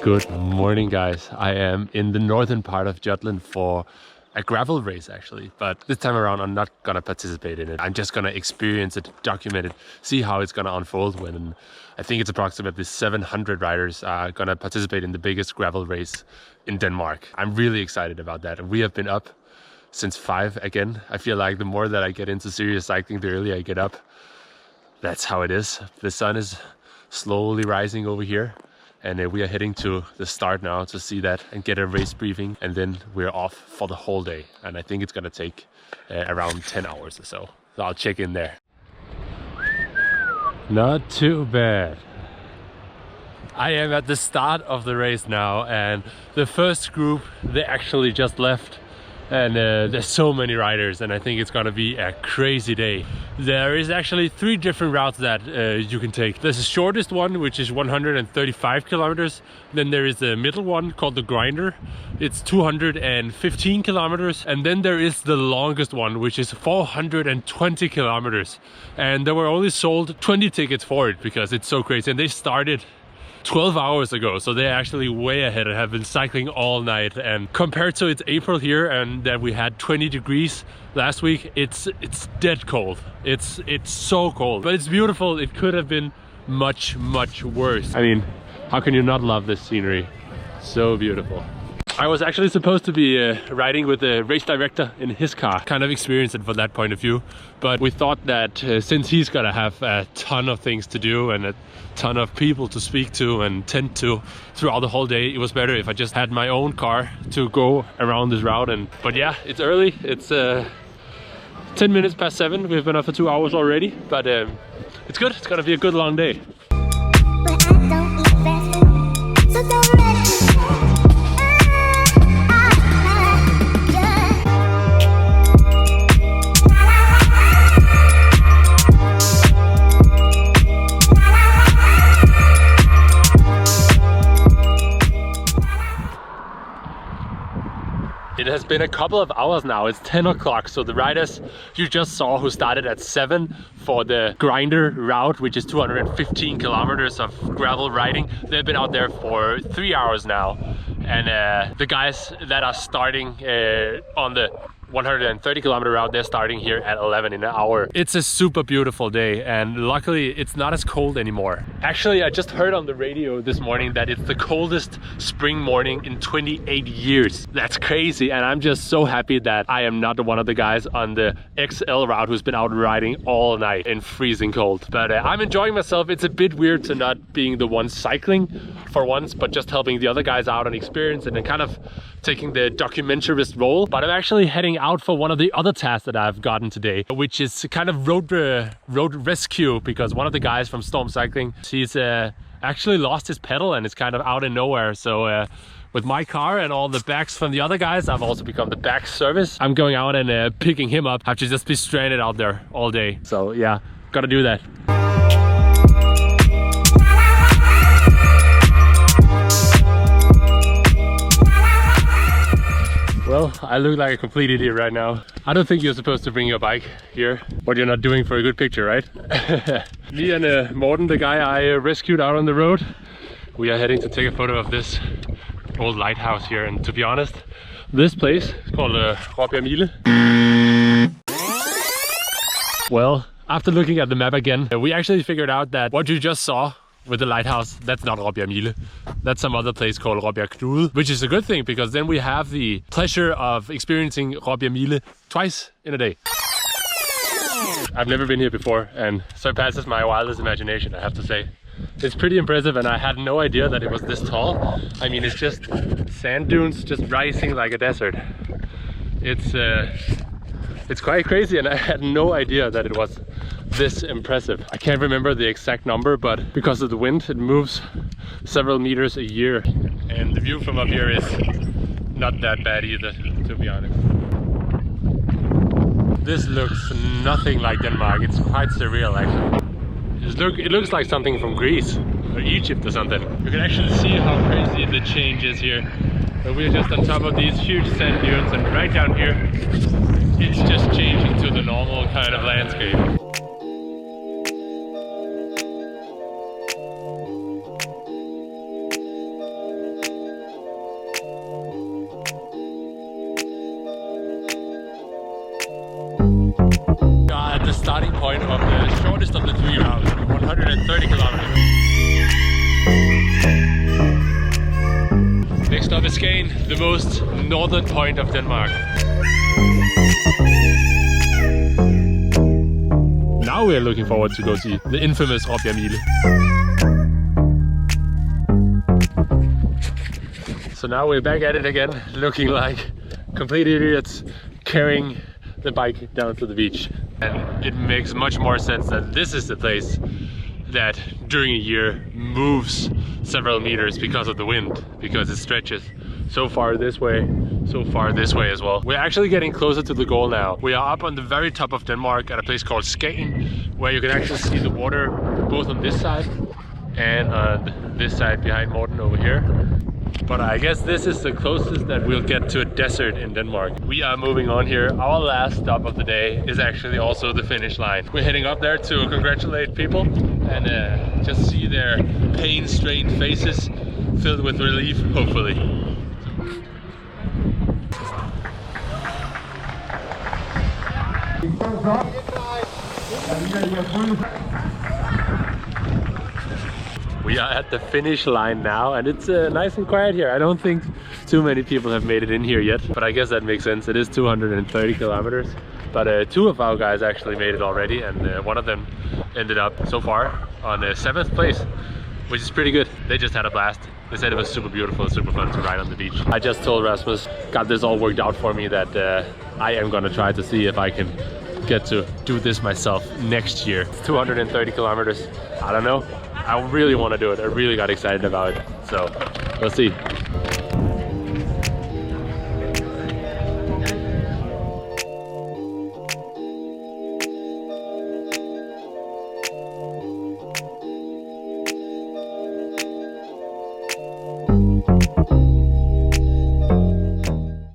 Good morning, guys. I am in the northern part of Jutland for a gravel race actually, but this time around I'm not gonna participate in it. I'm just gonna experience it, document it, see how it's gonna unfold when I think it's approximately 700 riders are gonna participate in the biggest gravel race in Denmark. I'm really excited about that. We have been up since 5 again. I feel like the more that I get into serious cycling, the earlier I get up. That's how it is. The sun is slowly rising over here. And we are heading to the start now to see that and get a race briefing. And then we're off for the whole day. And I think it's gonna take around 10 hours or so. So I'll check in there. Not too bad. I am at the start of the race now. And the first group, they actually just left. And there's so many riders, and I think it's gonna be a crazy day. There is actually 3 different routes that you can take. There's the shortest one, which is 135 kilometers. Then there is the middle one called the Grinder. It's 215 kilometers. And then there is the longest one, which is 420 kilometers. And there were only sold 20 tickets for it because it's so crazy. And they started 12 hours ago, so they're actually way ahead and have been cycling all night. And compared to it's April here and that we had 20 degrees last week, it's dead cold. It's so cold, but it's beautiful. It could have been much worse. I mean, how can you not love this scenery? So beautiful. I was actually supposed to be riding with the race director in his car, kind of experience it from that point of view. But we thought that since he's gonna have a ton of things to do and a ton of people to speak to and tend to throughout the whole day, it was better if I just had my own car to go around this route. But yeah, it's early. It's 10 minutes past 7. We've been up for 2 hours already, but it's good. It's gonna be a good long day. It has been a couple of hours now. It's 10 o'clock. So the riders you just saw who started at 7 for the Grinder route, which is 215 kilometers of gravel riding, they've been out there for 3 hours now. And the guys that are starting on the 130 kilometer route, they're starting here at 11 in an hour. It's a super beautiful day, and luckily it's not as cold anymore. Actually, I just heard on the radio this morning that it's the coldest spring morning in 28 years. That's crazy, and I'm just so happy that I am not one of the guys on the XL route who's been out riding all night in freezing cold. But I'm enjoying myself. It's a bit weird to not being the one cycling for once, but just helping the other guys out and experience it and kind of taking the documentarist role. But I'm actually heading out for one of the other tasks that I've gotten today, which is kind of road rescue, because one of the guys from Storm Cycling, he's actually lost his pedal and is kind of out in nowhere. So with my car and all the bags from the other guys, I've also become the bag service. I'm going out and picking him up. I have to just be stranded out there all day. So yeah, gotta do that. Well, I look like a complete idiot right now. I don't think you're supposed to bring your bike here. What you're not doing for a good picture, right? Me and Morten, the guy I rescued out on the road, we are heading to take a photo of this old lighthouse here. And to be honest, this place is called Råbjerg. Well, after looking at the map again, we actually figured out that what you just saw with the lighthouse, that's not Råbjerg. That's some other place called Råbjerg, which is a good thing because then we have the pleasure of experiencing Råbjerg twice in a day. I've never been here before and surpasses my wildest imagination, I have to say. It's pretty impressive, and I had no idea that it was this tall. I mean, it's just sand dunes just rising like a desert. It's quite crazy, and I had no idea that it was this impressive. I can't remember the exact number, but because of the wind, it moves several meters a year. And the view from up here is not that bad either, to be honest. This looks nothing like Denmark. It's quite surreal, actually. It looks like something from Greece or Egypt or something. You can actually see how crazy the change is here. But we're just on top of these huge sand dunes, and right down here, it's just changing to the normal kind of landscape. starting point of the shortest of the 3 routes, 130 kilometers. Next up is Skagen, the most northern point of Denmark. Now we are looking forward to go see the infamous Råbjerg Mile. So now we're back at it again, looking like complete idiots carrying the bike down to the beach. And it makes much more sense that this is the place that during a year moves several meters because of the wind, because it stretches so far this way, so far this way as well. We're actually getting closer to the goal now. We are up on the very top of Denmark at a place called Skagen, where you can actually see the water both on this side and on this side behind Morten over here. But I guess this is the closest that we'll get to a desert in Denmark. We are moving on here. Our last stop of the day is actually also the finish line. We're heading up there to congratulate people and just see their pain-strained faces filled with relief, hopefully. We are at the finish line now, and it's nice and quiet here. I don't think too many people have made it in here yet, but I guess that makes sense. It is 230 kilometers, but two of our guys actually made it already, and one of them ended up so far on 7th place, which is pretty good. They just had a blast. They said it was super beautiful, super fun to ride on the beach. I just told Rasmus, got this all worked out for me, that I am gonna try to see if I can get to do this myself next year. It's 230 kilometers. I don't know. I really want to do it. I really got excited about it. So, we'll see.